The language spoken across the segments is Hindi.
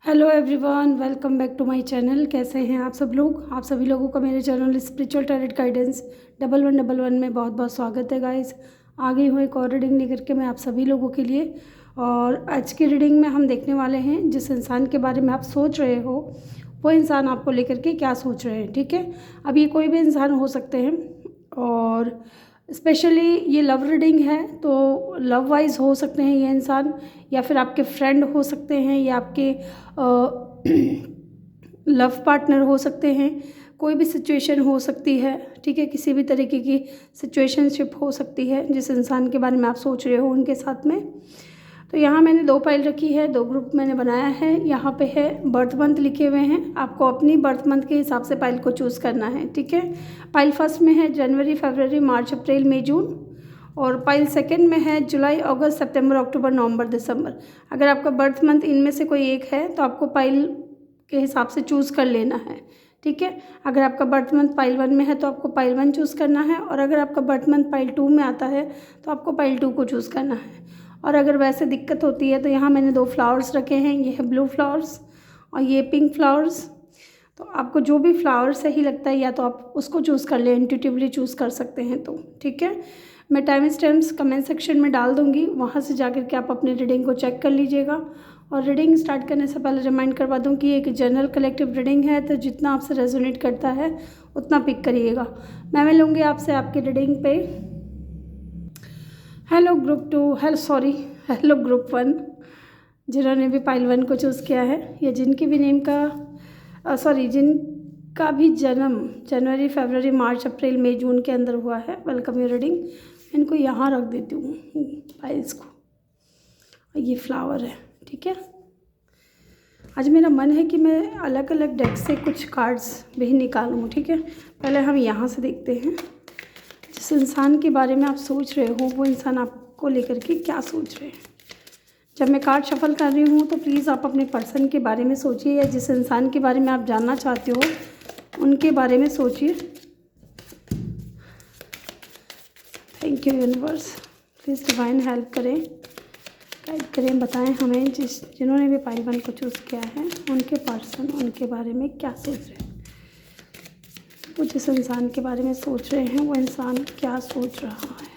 Hello everyone, welcome back to my channel. कैसे हैं आप सब लोग? आप सभी लोगों का मेरे चैनल स्पिरिचुअल टैरेट गाइडेंस 1111 में बहुत बहुत स्वागत है गाइस। आ गई हूँ एक और रीडिंग लेकर के मैं आप सभी लोगों के लिए। और आज की रीडिंग में हम देखने वाले हैं जिस इंसान के बारे में आप सोच रहे हो वो इंसान आपको लेकर के क्या सोच रहे हैं। ठीक है, अब ये कोई भी इंसान हो सकते हैं और स्पेशली ये लव रीडिंग है तो लव वाइज हो सकते हैं ये इंसान, या फिर आपके फ्रेंड हो सकते हैं या आपके लव पार्टनर हो सकते हैं। कोई भी सिचुएशन हो सकती है, ठीक है, किसी भी तरीके की सिचुएशनशिप हो सकती है जिस इंसान के बारे में आप सोच रहे हो उनके साथ में। तो यहाँ मैंने 2 फाइल रखी है, 2 ग्रुप मैंने बनाया है। यहाँ पे है बर्थ मंथ लिखे हुए हैं, आपको अपनी बर्थ मंथ के हिसाब से फाइल को चूज़ करना है। ठीक है, फाइल फर्स्ट में है जनवरी, फरवरी, मार्च, अप्रैल, मई, जून, और फाइल सेकंड में है जुलाई, अगस्त, सितंबर, अक्टूबर, नवंबर, दिसंबर। अगर आपका बर्थ मंथ इनमें से कोई एक है तो आपको फाइल के हिसाब से चूज़ कर लेना है। ठीक है, अगर आपका बर्थ मंथ फाइल 1 में है तो आपको फाइल 1 चूज़ करना है, और अगर आपका बर्थ मंथ फाइल 2 में आता है तो आपको फाइल 2 को चूज़ करना है। और अगर वैसे दिक्कत होती है तो यहाँ मैंने 2 फ्लावर्स रखे हैं, ये है ब्लू फ्लावर्स और ये पिंक फ्लावर्स। तो आपको जो भी फ्लावर सही लगता है या तो आप उसको चूज़ कर लें, इंट्यूटिवली चूज़ कर सकते हैं। तो ठीक है, मैं टाइम स्टैम्प्स कमेंट सेक्शन में डाल दूँगी, वहाँ से जाकर के आप अपनी रीडिंग को चेक कर लीजिएगा। और रीडिंग स्टार्ट करने से पहले रिमाइंड करवा दूँ कि एक जनरल कलेक्टिव रीडिंग है, तो जितना आपसे रेजोनेट करता है उतना पिक करिएगा। मैं मिलूँगी आपसे आपकी रीडिंग पे। हेलो ग्रुप 2, हेलो ग्रुप 1, जिन्होंने भी फाइल 1 को चूज़ किया है या जिनके भी नेम का जिनका भी जन्म जनवरी, फरवरी, मार्च, अप्रैल, मई, जून के अंदर हुआ है, वेलकम योर रीडिंग। इनको यहाँ रख देती हूँ फाइल्स को, और ये फ्लावर है। ठीक है, आज मेरा मन है कि मैं अलग अलग डेक से कुछ कार्ड्स भी निकालूँ। ठीक है, पहले हम यहाँ से देखते हैं जिस इंसान के बारे में आप सोच रहे हो वो इंसान आपको लेकर के क्या सोच रहे हैं। जब मैं कार्ड शफल कर रही हूँ तो प्लीज़ आप अपने पर्सन के बारे में सोचिए, या जिस इंसान के बारे में आप जानना चाहते हो उनके बारे में सोचिए। Thank you universe, please divine help करें, गाइड करें, बताएं हमें जिन्होंने भी फाइल 1 को चूज़ किया है उनके पर्सन उनके बारे में क्या सोच रहे हैं। वो जिस इंसान के बारे में सोच रहे हैं वो इंसान क्या सोच रहा है।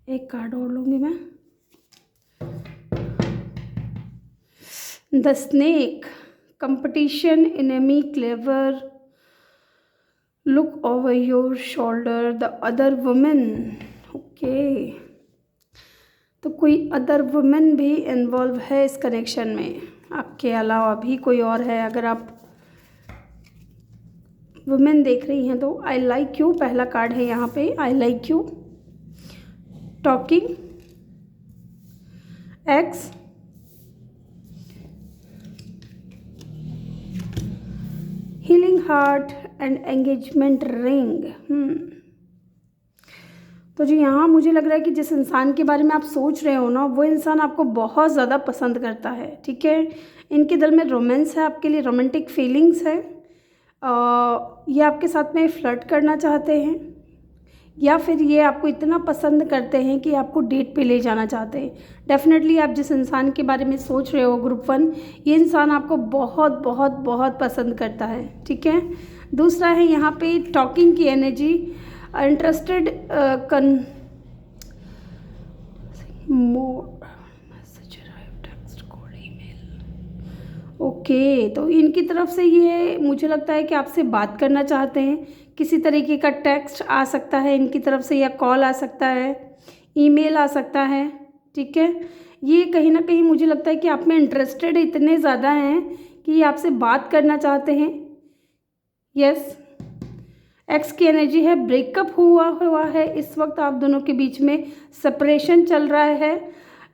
एक कार्ड और लूँगी मैं। The snake, competition, enemy, clever, look over your shoulder, the other women. Okay, तो कोई अदर वुमेन भी इन्वॉल्व है इस कनेक्शन में, आपके अलावा भी कोई और है। अगर आप वुमेन देख रही हैं तो आई लाइक यू पहला कार्ड है यहाँ पे, I like you, talking, x, healing heart and engagement ring. तो जी यहाँ मुझे लग रहा है कि जिस इंसान के बारे में आप सोच रहे हो ना वो इंसान आपको बहुत ज़्यादा पसंद करता है। ठीक है, इनके दिल में रोमांस है, आपके लिए रोमांटिक फीलिंग्स है। ये आपके साथ में फ्लर्ट करना चाहते हैं, या फिर ये आपको इतना पसंद करते हैं कि आपको डेट पे ले जाना चाहते हैं। डेफिनेटली आप जिस इंसान के बारे में सोच रहे हो ग्रुप 1, ये इंसान आपको बहुत बहुत बहुत पसंद करता है। ठीक है, दूसरा है यहाँ पे टॉकिंग की एनर्जी, इंटरेस्टेड, मोर message arrive, text, call, email. Okay, तो इनकी तरफ से ये मुझे लगता है कि आपसे बात करना चाहते हैं। किसी तरीके का टेक्स्ट आ सकता है इनकी तरफ से, या कॉल आ सकता है, ईमेल आ सकता है। ठीक है, ये कहीं ना कहीं मुझे लगता है कि आप में इंटरेस्टेड इतने ज़्यादा हैं कि ये आपसे बात करना चाहते हैं। यस, एक्स की एनर्जी है, ब्रेकअप हुआ है इस वक्त, आप दोनों के बीच में सेपरेशन चल रहा है,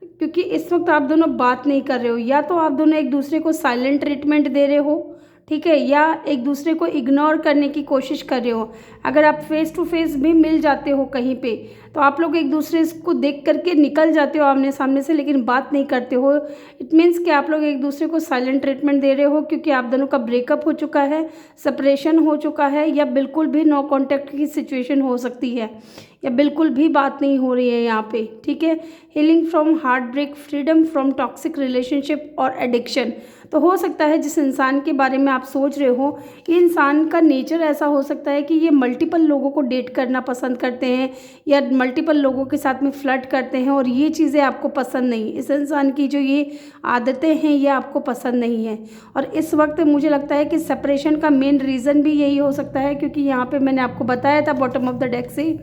क्योंकि इस वक्त आप दोनों बात नहीं कर रहे हो, या तो आप दोनों एक दूसरे को साइलेंट ट्रीटमेंट दे रहे हो, ठीक है, या एक दूसरे को इग्नोर करने की कोशिश कर रहे हो। अगर आप फेस टू फेस भी मिल जाते हो कहीं पे, तो आप लोग एक दूसरे को देख करके निकल जाते हो आमने सामने से, लेकिन बात नहीं करते हो। इट मीन्स कि आप लोग एक दूसरे को साइलेंट ट्रीटमेंट दे रहे हो, क्योंकि आप दोनों का ब्रेकअप हो चुका है, सेपरेशन हो चुका है, या बिल्कुल भी नो कॉन्टैक्ट की सिचुएशन हो सकती है, या बिल्कुल भी बात नहीं हो रही है यहाँ पे। ठीक है, healing from heartbreak, freedom from toxic relationship और एडिक्शन। तो हो सकता है जिस इंसान के बारे में आप सोच रहे हो, ये इंसान का नेचर ऐसा हो सकता है कि ये मल्टीपल लोगों को डेट करना पसंद करते हैं, या मल्टीपल लोगों के साथ में फ्लर्ट करते हैं, और ये चीज़ें आपको पसंद नहीं। इस इंसान की जो ये आदतें हैं ये आपको पसंद नहीं है। और इस वक्त मुझे लगता है कि सेपरेशन का मेन रीज़न भी यही हो सकता है, क्योंकि यहाँ पे मैंने आपको बताया था बॉटम ऑफ द डेक से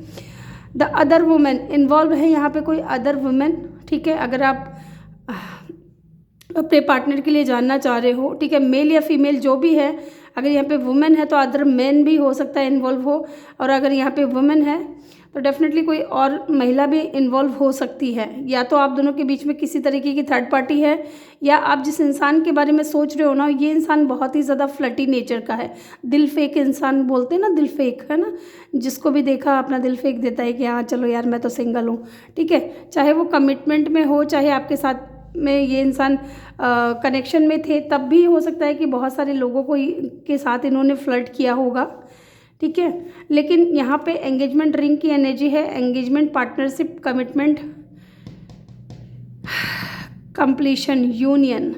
द अदर वुमेन इन्वॉल्व है, यहाँ पे कोई अदर वुमेन। ठीक है, अगर आप अपने पार्टनर के लिए जानना चाह रहे हो, ठीक है, मेल या फीमेल जो भी है, अगर यहाँ पे वुमेन है तो अदर मैन भी हो सकता है इन्वॉल्व हो, और अगर यहाँ पे वुमेन है तो डेफिनेटली कोई और महिला भी इन्वॉल्व हो सकती है। या तो आप दोनों के बीच में किसी तरीके की थर्ड पार्टी है, या आप जिस इंसान के बारे में सोच रहे हो ना, ये इंसान बहुत ही ज़्यादा फ्लटी नेचर का है। दिल फेक इंसान बोलते हैं ना, दिल फेक, है ना, जिसको भी देखा अपना दिल फेक देता है कि हाँ चलो यार मैं तो सिंगल हूँ। ठीक है, चाहे वो कमिटमेंट में हो, चाहे आपके साथ में ये इंसान कनेक्शन में थे, तब भी हो सकता है कि बहुत सारे लोगों को के साथ इन्होंने फ्लर्ट किया होगा। ठीक है, लेकिन यहाँ पे एंगेजमेंट रिंग की एनर्जी है, engagement, partnership, commitment, completion, union.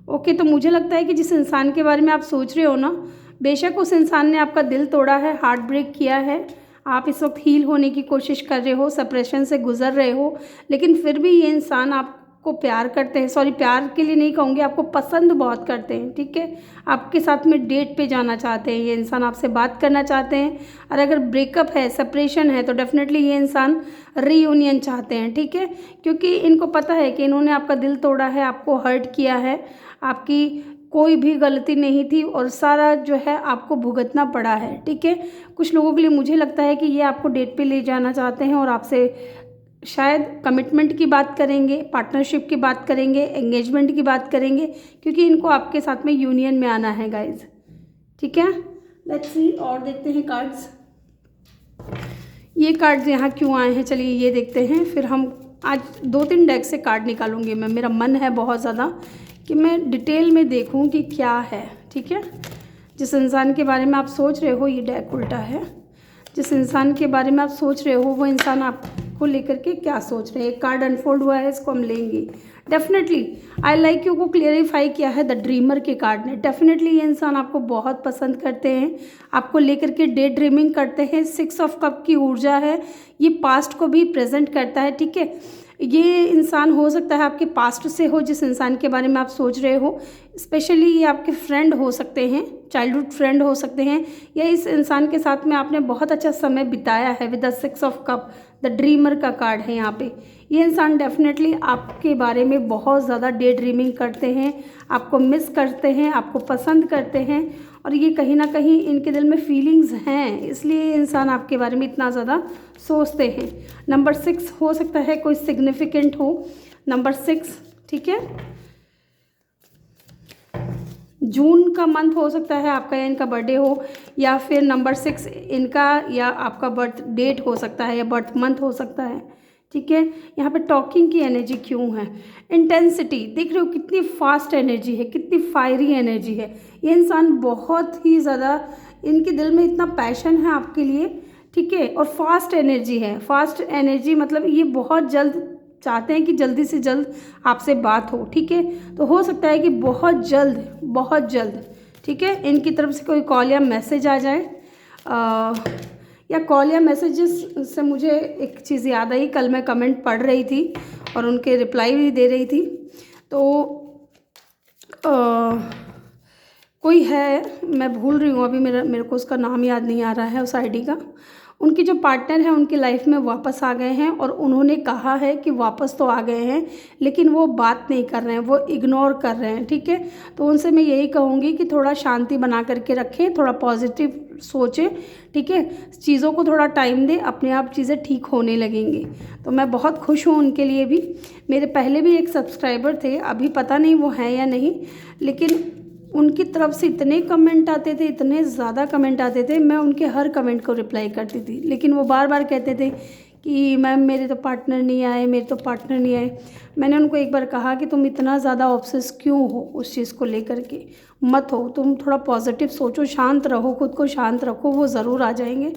Okay, तो मुझे लगता है कि जिस इंसान के बारे में आप सोच रहे हो ना, बेशक उस इंसान ने आपका दिल तोड़ा है, हार्ट ब्रेक किया है, आप इस वक्त हील होने की कोशिश कर रहे हो, सेपरेशन से गुजर रहे हो, लेकिन फिर भी ये इंसान आपको प्यार करते हैं, सॉरी प्यार के लिए नहीं कहूँगी, आपको पसंद बहुत करते हैं। ठीक है, आपके साथ में डेट पे जाना चाहते हैं, ये इंसान आपसे बात करना चाहते हैं, और अगर ब्रेकअप है, सेपरेशन है, तो डेफिनेटली ये इंसान रीयूनियन चाहते हैं। ठीक है, क्योंकि इनको पता है कि इन्होंने आपका दिल तोड़ा है, आपको हर्ट किया है, आपकी कोई भी गलती नहीं थी, और सारा जो है आपको भुगतना पड़ा है। ठीक है, कुछ लोगों के लिए मुझे लगता है कि ये आपको डेट पे ले जाना चाहते हैं, और आपसे शायद कमिटमेंट की बात करेंगे, पार्टनरशिप की बात करेंगे, एंगेजमेंट की बात करेंगे, क्योंकि इनको आपके साथ में यूनियन में आना है गाइज। ठीक है, लेट्स सी, और देखते हैं कार्ड्स। ये कार्ड्स यहाँ क्यों आए हैं, चलिए ये देखते हैं, फिर हम आज 2-3 डेक से कार्ड निकालूंगी मैं। मेरा मन है बहुत ज़्यादा कि मैं डिटेल में देखूं कि क्या है। ठीक है, जिस इंसान के बारे में आप सोच रहे हो, ये डेक उल्टा है, जिस इंसान के बारे में आप सोच रहे हो वो इंसान आपको लेकर के क्या सोच रहे हैं। एक कार्ड अनफोल्ड हुआ है, इसको हम लेंगे। डेफिनेटली आई लाइक यू को क्लियरिफाई किया है द ड्रीमर के कार्ड ने। डेफिनेटली ये इंसान आपको बहुत पसंद करते हैं, आपको लेकर के डे ड्रीमिंग करते हैं। 6 ऑफ कप की ऊर्जा है, ये पास्ट को भी प्रेजेंट करता है। ठीक है, ये इंसान हो सकता है आपके पास्ट से हो, जिस इंसान के बारे में आप सोच रहे हो। स्पेशली ये आपके फ्रेंड हो सकते हैं, चाइल्डहुड फ्रेंड हो सकते हैं, या इस इंसान के साथ में आपने बहुत अच्छा समय बिताया है with the 6 of cup. The dreamer का कार्ड है यहाँ पे। ये इंसान डेफिनेटली आपके बारे में बहुत ज़्यादा डे ड्रीमिंग करते हैं, आपको मिस करते हैं, आपको पसंद करते हैं, और ये कहीं ना कहीं इनके दिल में फीलिंग्स हैं, इसलिए ये इंसान आपके बारे में इतना ज़्यादा सोचते हैं। नंबर 6 हो सकता है कोई सिग्निफिकेंट हो, नंबर 6। ठीक है, जून का मंथ हो सकता है आपका, या इनका बर्थडे हो, या फिर नंबर 6 इनका या आपका बर्थ डेट हो सकता है, या बर्थ मंथ हो सकता है। ठीक है, यहाँ पे टॉकिंग की एनर्जी क्यों है, इंटेंसिटी देख रहे हो, कितनी फास्ट एनर्जी है, कितनी फायरी एनर्जी है। ये इंसान बहुत ही ज़्यादा, इनके दिल में इतना पैशन है आपके लिए। ठीक है, और फास्ट एनर्जी है। फास्ट एनर्जी मतलब ये बहुत जल्द चाहते हैं कि जल्दी से जल्द आपसे बात हो। ठीक है, तो हो सकता है कि बहुत जल्द ठीक है, इनकी तरफ से कोई कॉल या मैसेज आ जाए, या कॉल या मैसेजेस से मुझे एक चीज़ याद आई। कल मैं कमेंट पढ़ रही थी और उनके रिप्लाई भी दे रही थी, तो कोई है, मैं भूल रही हूँ अभी, मेरे को उसका नाम याद नहीं आ रहा है उस आईडी का। उनकी जो पार्टनर है उनकी लाइफ में वापस आ गए हैं, और उन्होंने कहा है कि वापस तो आ गए हैं, लेकिन वो बात नहीं कर रहे हैं, वो इग्नोर कर रहे हैं। ठीक है, तो उनसे मैं यही कहूँगी कि थोड़ा शांति बना करके रखें, थोड़ा पॉजिटिव सोचें। ठीक है, चीज़ों को थोड़ा टाइम दें, अपने आप चीज़ें ठीक होने लगेंगी। तो मैं बहुत खुश हूँ उनके लिए भी। मेरे पहले भी एक सब्सक्राइबर थे, अभी पता नहीं वो हैं या नहीं, लेकिन उनकी तरफ से इतने कमेंट आते थे, इतने ज़्यादा कमेंट आते थे, मैं उनके हर कमेंट को रिप्लाई करती थी, लेकिन वो बार बार कहते थे कि मैम मेरे तो पार्टनर नहीं आए, मेरे तो पार्टनर नहीं आए। मैंने उनको एक बार कहा कि तुम इतना ज़्यादा ऑब्सेस क्यों हो उस चीज़ को लेकर के, मत हो, तुम थोड़ा पॉजिटिव सोचो, शांत रहो, खुद को शांत रखो, वो ज़रूर आ जाएंगे।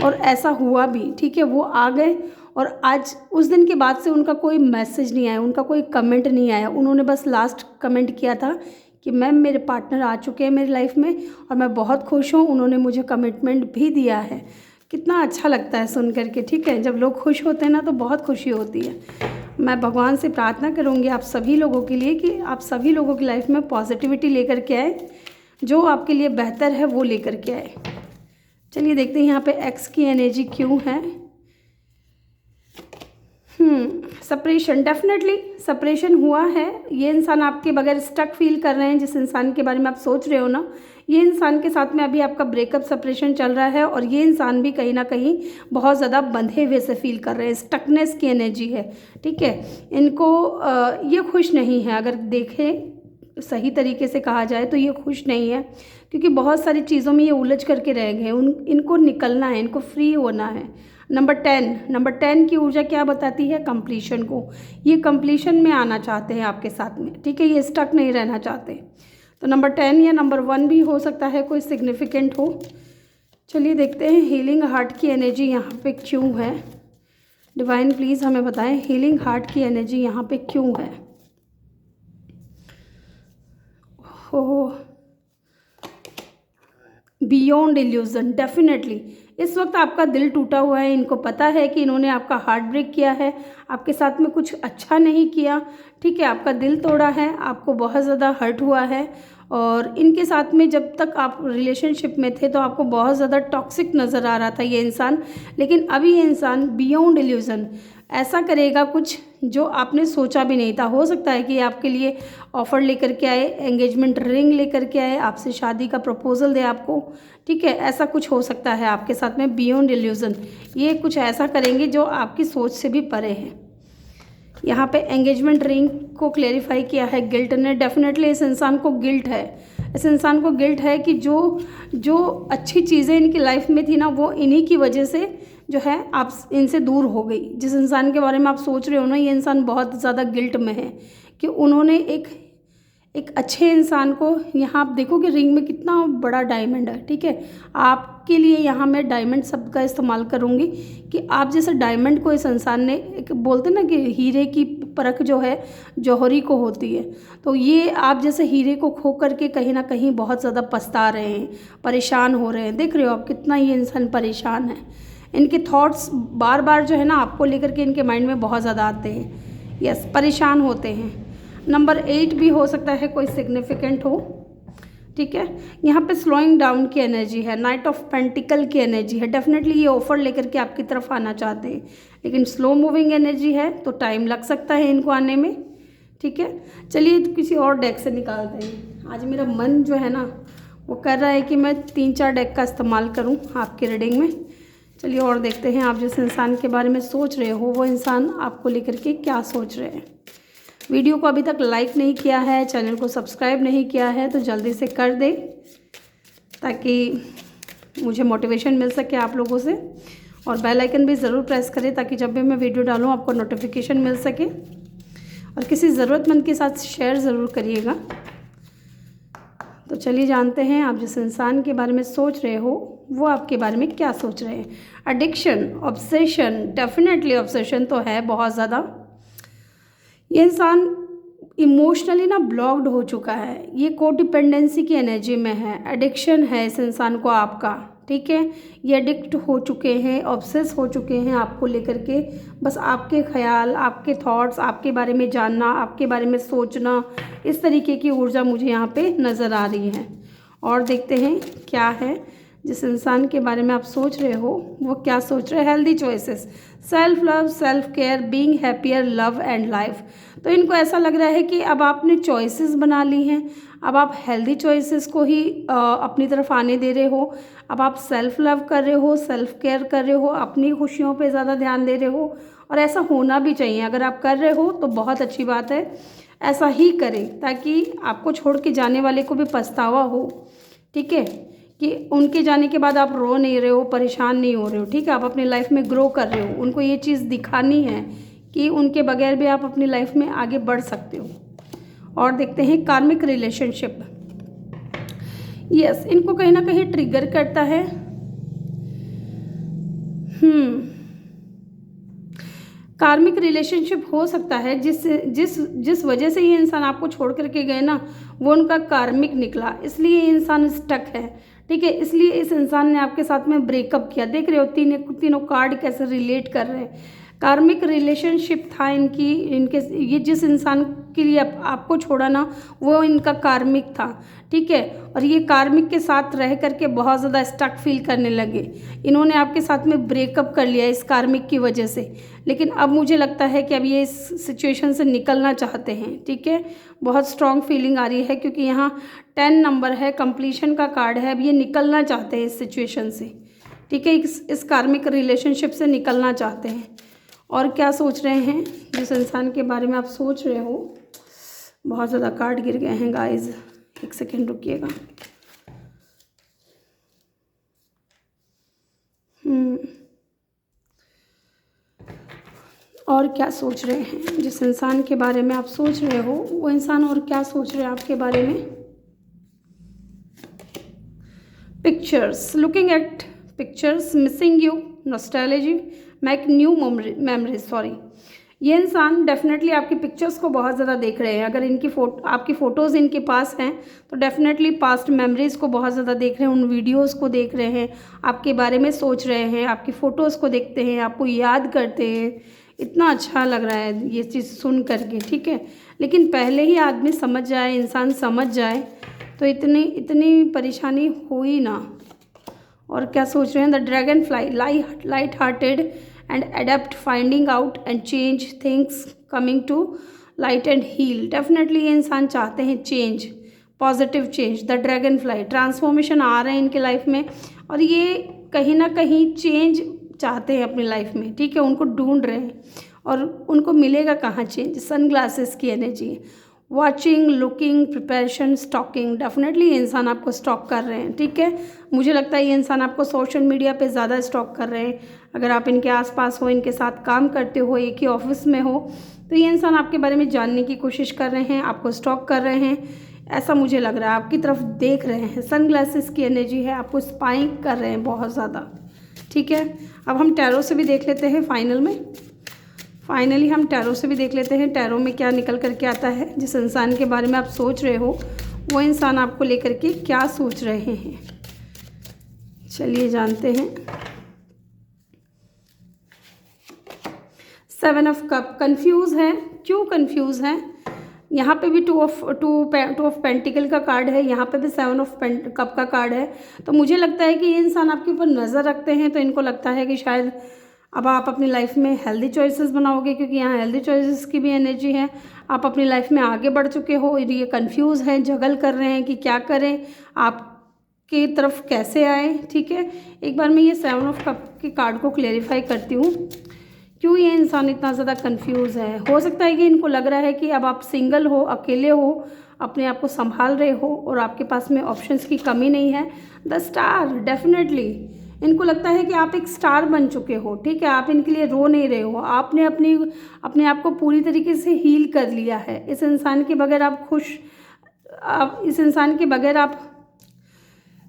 और ऐसा हुआ भी, ठीक है, वो आ गए। और आज उस दिन के बाद से उनका कोई मैसेज नहीं आया, उनका कोई कमेंट नहीं आया। उन्होंने बस लास्ट कमेंट किया था कि मैम मेरे पार्टनर आ चुके हैं मेरी लाइफ में और मैं बहुत खुश हूँ, उन्होंने मुझे कमिटमेंट भी दिया है। कितना अच्छा लगता है सुन करके, ठीक है, जब लोग खुश होते हैं ना तो बहुत खुशी होती है। मैं भगवान से प्रार्थना करूँगी आप सभी लोगों के लिए कि आप सभी लोगों की लाइफ में पॉजिटिविटी लेकर के आए, जो आपके लिए बेहतर है वो लेकर के आए। चलिए देखते हैं यहाँ पे एक्स की एनर्जी क्यों है। सेपरेशन, डेफिनेटली सेपरेशन हुआ है। ये इंसान आपके बगैर स्टक फील कर रहे हैं। जिस इंसान के बारे में आप सोच रहे हो ना, ये इंसान के साथ में अभी आपका ब्रेकअप सेपरेशन चल रहा है और ये इंसान भी कहीं ना कहीं बहुत ज़्यादा बंधे हुए से फील कर रहे हैं। स्टकनेस की एनर्जी है, ठीक है। इनको ये खुश नहीं है, अगर देखें सही तरीके से कहा जाए तो ये खुश नहीं है, क्योंकि बहुत सारी चीज़ों में ये उलझ करके रह गए। इनको निकलना है, इनको फ्री होना है। नंबर 10 की ऊर्जा क्या बताती है? कंप्लीशन को। ये कंप्लीशन में आना चाहते हैं आपके साथ में, ठीक है, ये स्टक नहीं रहना चाहते। तो नंबर 10 या नंबर 1 भी हो सकता है, कोई सिग्निफिकेंट हो। चलिए देखते हैं हीलिंग हार्ट की एनर्जी यहाँ पे क्यों है। डिवाइन प्लीज़ हमें बताएं हीलिंग हार्ट की एनर्जी यहाँ पे क्यों है। हो बियॉन्ड इल्यूज़न, डेफिनेटली इस वक्त आपका दिल टूटा हुआ है। इनको पता है कि इन्होंने आपका हार्ट ब्रेक किया है, आपके साथ में कुछ अच्छा नहीं किया, ठीक है, आपका दिल तोड़ा है, आपको बहुत ज़्यादा हर्ट हुआ है। और इनके साथ में जब तक आप रिलेशनशिप में थे तो आपको बहुत ज़्यादा टॉक्सिक नज़र आ रहा था ये इंसान, लेकिन अभी ये इंसान बियॉन्ड इल्यूज़न ऐसा करेगा कुछ जो आपने सोचा भी नहीं था। हो सकता है कि आपके लिए ऑफ़र लेकर के आए, एंगेजमेंट रिंग लेकर के आए, आपसे शादी का प्रपोजल दे आपको, ठीक है, ऐसा कुछ हो सकता है आपके साथ में। बियॉन्ड इल्यूज़न ये कुछ ऐसा करेंगे जो आपकी सोच से भी परे है। यहाँ पे एंगेजमेंट रिंग को क्लेरिफाई किया है गिल्ट ने। डेफिनेटली इस इंसान को गिल्ट है, इस इंसान को गिल्ट है कि जो अच्छी चीज़ें इनकी लाइफ में थी ना, वो इन्हीं की वजह से जो है आप इनसे दूर हो गई। जिस इंसान के बारे में आप सोच रहे हो ना, ये इंसान बहुत ज़्यादा गिल्ट में है कि उन्होंने एक अच्छे इंसान को, यहाँ आप देखो कि रिंग में कितना बड़ा डायमंड है, ठीक है। आपके लिए यहाँ मैं डायमंड शब्द का इस्तेमाल करूँगी कि आप जैसे डायमंड को इस इंसान ने, एक बोलते ना कि हीरे की परख जो है जौहरी को होती है, तो ये आप जैसे हीरे को खो करके कहीं ना कहीं बहुत ज़्यादा पछता रहे हैं, परेशान हो रहे हैं। देख रहे हो आप कितना ये इंसान परेशान है। इनके थॉट्स बार बार जो है ना आपको लेकर के इनके माइंड में बहुत ज़्यादा आते हैं। यस, परेशान होते हैं। नंबर 8 भी हो सकता है कोई सिग्निफिकेंट हो, ठीक है। यहाँ पे स्लोइंग डाउन की एनर्जी है, नाइट ऑफ पेंटिकल की एनर्जी है। डेफिनेटली ये ऑफर लेकर के आपकी तरफ आना चाहते हैं, लेकिन स्लो मूविंग एनर्जी है तो टाइम लग सकता है इनको आने में, ठीक है। चलिए तो किसी और डेक से निकालते हैं। आज मेरा मन जो है ना वो कर रहा है कि मैं 3-4 डेक का इस्तेमाल करूँ आपकी रीडिंग में। चलिए और देखते हैं आप जिस इंसान के बारे में सोच रहे हो वो इंसान आपको लेकर के क्या सोच रहे हैं। वीडियो को अभी तक लाइक नहीं किया है, चैनल को सब्सक्राइब नहीं किया है तो जल्दी से कर दे, ताकि मुझे मोटिवेशन मिल सके आप लोगों से। और बेल आइकन भी ज़रूर प्रेस करें ताकि जब भी मैं वीडियो डालूँ आपको नोटिफिकेशन मिल सके। और किसी ज़रूरतमंद के साथ शेयर ज़रूर करिएगा। तो चलिए जानते हैं आप जिस इंसान के बारे में सोच रहे हो वो आपके बारे में क्या सोच रहे हैं। एडिक्शन, ऑब्सेशन, डेफिनेटली ऑब्सेशन तो है बहुत ज़्यादा। ये इंसान इमोशनली ना ब्लॉक्ड हो चुका है, ये कोडिपेंडेंसी की एनर्जी में है। एडिक्शन है इस इंसान को आपका, ठीक है। ये एडिक्ट हो चुके हैं, ऑब्सेस हो चुके हैं आपको लेकर के। बस आपके ख्याल, आपके थॉट्स, आपके बारे में जानना, आपके बारे में सोचना, इस तरीके की ऊर्जा मुझे यहाँ पे नज़र आ रही है। और देखते हैं क्या है जिस इंसान के बारे में आप सोच रहे हो वो क्या सोच रहे हैं। Healthy choices, self love, self care, being happier, love and life. तो इनको ऐसा लग रहा है कि अब आपने चॉइसेस बना ली हैं, अब आप हेल्दी चॉइसेस को ही अपनी तरफ आने दे रहे हो। अब आप सेल्फ लव कर रहे हो, सेल्फ केयर कर रहे हो, अपनी खुशियों पे ज़्यादा ध्यान दे रहे हो। और ऐसा होना भी चाहिए, अगर आप कर रहे हो तो बहुत अच्छी बात है। ऐसा ही करें ताकि आपको छोड़ के जाने वाले को भी पछतावा हो, ठीक है, कि उनके जाने के बाद आप रो नहीं रहे हो, परेशान नहीं हो रहे हो, ठीक है, आप अपनी लाइफ में ग्रो कर रहे हो। उनको ये चीज़ दिखानी है कि उनके बगैर भी आप अपनी लाइफ में आगे बढ़ सकते हो। और देखते हैं कार्मिक रिलेशनशिप। यस, इनको कहीं ना कहीं ट्रिगर करता है। कार्मिक रिलेशनशिप हो सकता है जिस वजह से ये इंसान आपको छोड़ करके गए ना, वो उनका कार्मिक निकला, इसलिए ये इंसान स्टक है, ठीक है, इसलिए इस इंसान ने आपके साथ में ब्रेकअप किया। देख रहे हो तीनों कार्ड कैसे रिलेट कर रहे हैं। कार्मिक रिलेशनशिप था इनके ये जिस इंसान के लिए आपको छोड़ा ना, वो इनका कार्मिक था, ठीक है, और ये कार्मिक के साथ रह करके बहुत ज़्यादा स्टक फील करने लगे। इन्होंने आपके साथ में ब्रेकअप कर लिया इस कार्मिक की वजह से, लेकिन अब मुझे लगता है कि अब ये इस सिचुएशन से निकलना चाहते हैं, ठीक है, बहुत स्ट्रॉन्ग फीलिंग आ रही है क्योंकि यहाँ 10 नंबर है, कंप्लीशन का कार्ड है। अब ये निकलना चाहते हैं इस सिचुएशन से, ठीक है, इस कार्मिक रिलेशनशिप से निकलना चाहते हैं। और क्या सोच रहे हैं जिस इंसान के बारे में आप सोच रहे हो। बहुत ज़्यादा कार्ड गिर गए हैं गाइस, एक सेकेंड रुकिएगा। और क्या सोच रहे हैं जिस इंसान के बारे में आप सोच रहे हो, वो इंसान और क्या सोच रहे हैं आपके बारे में। Pictures, looking at pictures, missing you, nostalgia, make new memories. Sorry, ये इंसान डेफिनेटली आपकी पिक्चर्स को बहुत ज़्यादा देख रहे हैं। अगर आपकी फ़ोटोज़ इनके पास हैं तो डेफिनेटली पास्ट मेमोरीज़ को बहुत ज़्यादा देख रहे हैं, उन वीडियोज़ को देख रहे हैं, आपके बारे में सोच रहे हैं, आपकी फ़ोटोज़ को देखते हैं, आपको याद करते हैं। इतना अच्छा लग रहा है ये चीज़ सुन करके, ठीक है, लेकिन पहले ही आदमी समझ जाए, इंसान समझ जाए तो इतनी परेशानी हो ही ना। और क्या सोच रहे हैं, the dragonfly, light hearted and adept, finding out and change things, coming to light and heal. Definitely ये इंसान चाहते हैं change, positive change. The dragonfly, transformation आ रहे हैं इनके लाइफ में और ये कहीं ना कहीं चेंज चाहते हैं अपनी लाइफ में, ठीक है, उनको ढूंढ रहे हैं और उनको मिलेगा कहाँ चेंज। सन ग्लासेस की energy, watching, looking, preparation, stalking. Definitely ये इंसान आपको स्टॉक कर रहे हैं, ठीक है, मुझे लगता है ये इंसान आपको सोशल मीडिया पे ज़्यादा स्टॉक कर रहे हैं। अगर आप इनके आसपास हो, इनके साथ काम करते हो, एक ही ऑफिस में हो, तो ये इंसान आपके बारे में जानने की कोशिश कर रहे हैं, आपको स्टॉक कर रहे हैं, ऐसा मुझे लग रहा है, आपकी तरफ देख रहे हैं। सन ग्लासेस की एनर्जी है, आपको स्पाइंग कर रहे हैं बहुत ज़्यादा, ठीक है। अब हम टैरो से भी देख लेते हैं फाइनली हम टैरो से भी देख लेते हैं टैरो में क्या निकल करके आता है। जिस इंसान के बारे में आप सोच रहे हो वो इंसान आपको लेकर के क्या सोच रहे हैं, चलिए जानते हैं। 7 ऑफ कप, कंफ्यूज है। क्यों कंफ्यूज है? यहाँ पे भी टू ऑफ पेंटिकल का कार्ड है, यहाँ पे भी 7 ऑफ कप का कार्ड है। तो मुझे लगता है कि ये इंसान आपके ऊपर नज़र रखते हैं, तो इनको लगता है कि शायद अब आप अपनी लाइफ में हेल्दी चॉइसेस बनाओगे, क्योंकि यहाँ हेल्दी चॉइसेस की भी एनर्जी है। आप अपनी लाइफ में आगे बढ़ चुके हो, ये कंफ्यूज हैं, जगल कर रहे हैं कि क्या करें, आपकी तरफ कैसे आए, ठीक है। एक बार मैं ये 7 ऑफ कप के कार्ड को क्लेरिफाई करती हूँ, क्यों ये इंसान इतना ज़्यादा कंफ्यूज है। हो सकता है कि इनको लग रहा है कि अब आप सिंगल हो, अकेले हो, अपने आप को संभाल रहे हो और आपके पास में ऑप्शंस की कमी नहीं है। द स्टार, डेफिनेटली इनको लगता है कि आप एक स्टार बन चुके हो, ठीक है, आप इनके लिए रो नहीं रहे हो, आपने अपने आप को पूरी तरीके से हील कर लिया है। इस इंसान के बगैर इस इंसान के बगैर आप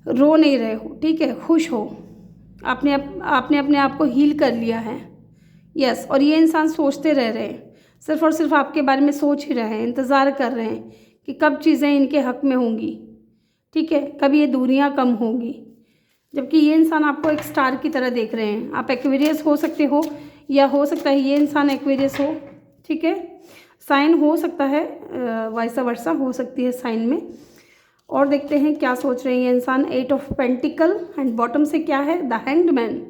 रो नहीं रहे हो, ठीक है, खुश हो, आपने अपने आप को हील कर लिया है। यस, और ये इंसान सोचते रह रहे हैं, सिर्फ और सिर्फ आपके बारे में सोच ही रहे हैं, इंतज़ार कर रहे हैं कि कब चीज़ें इनके हक में होंगी, ठीक है, कब ये दूरियां कम होंगी। जबकि ये इंसान आपको एक स्टार की तरह देख रहे हैं। आप एक्वेरियस हो सकते हो या हो सकता है ये इंसान एक्वेरियस हो, ठीक है, साइन हो सकता है, वाइस वर्सा हो सकती है साइन में। और देखते हैं क्या सोच रहे हैं ये इंसान। 8 ऑफ पेंटिकल एंड बॉटम से क्या है, द हैंग्ड मैन।